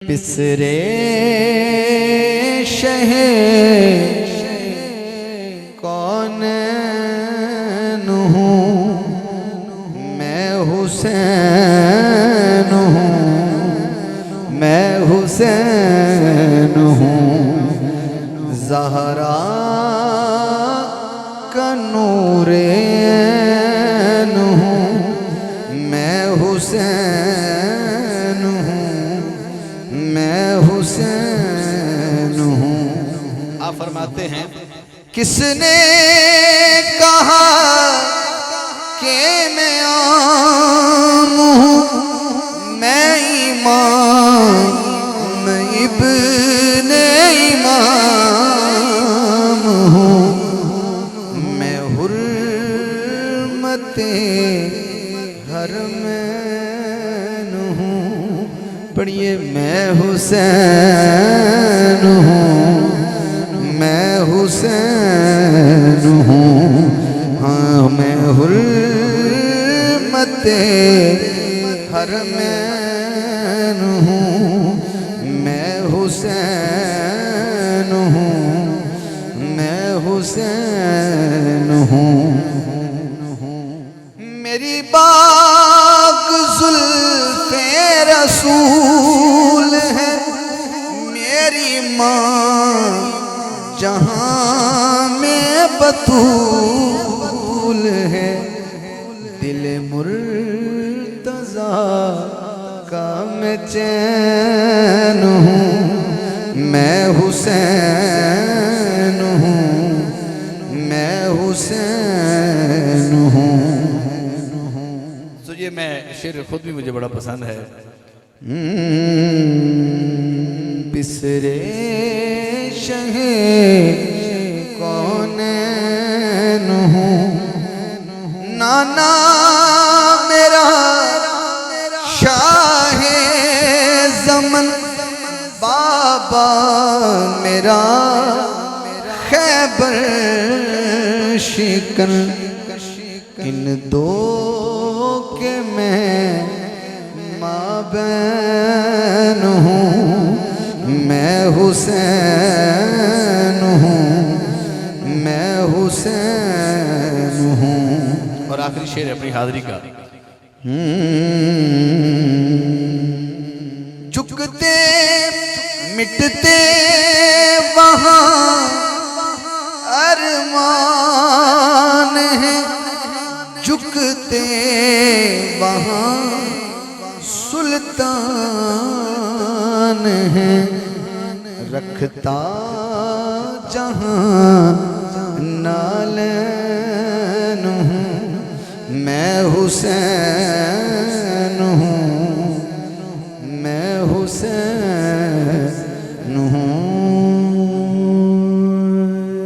बिसरे शहे कौन हूँ मैं हुसैन हूँ, मैं हुसैन हूँ। ज़हरा का नूरे ऐन हूँ, मैं हुसैन हूँ, मैं हुसैन हूँ। आप फरमाते हैं किसने कहा कि मैं आम हूँ, मैं इमाम, मैं इब्ने इमाम हूँ, मैं हुर्मते हरमैन हूँ। पढ़िए मैं हुसैन हूँ, मैं हुसैन हूँ। हाँ मैं हुर्मते हरमैन हूँ, मैं हुसैन हूँ, मैं हुसैन हूँ। मेरी बाग जुल्फे रसूल है, मेरी माँ जहाँ में बतूल है। दिल मुर्तज़ा का मैं चैन हूँ, मैं हुसैन हूँ, मैं हुसैन हूँ। तो ये मैं शेर खुद भी मुझे बड़ा पसंद है। बिसरे शहे कौन हूँ, नाना मेरा शाहे ज़मन, बाबा मेरा खैबर शिकन। इन दो के मैं माबैन हूँ, मैं हुसैन हूँ, मैं हुसैन हूँ। और आखिरी शेर है अपनी हाज़िरी का। झुकते मिटते वहाँ अरमान है, झुकते वहाँ सुल्तान है। रखता जहाँ नालैन हूँ, मैं हुसैन हूँ, मैं हुसैन हूँ।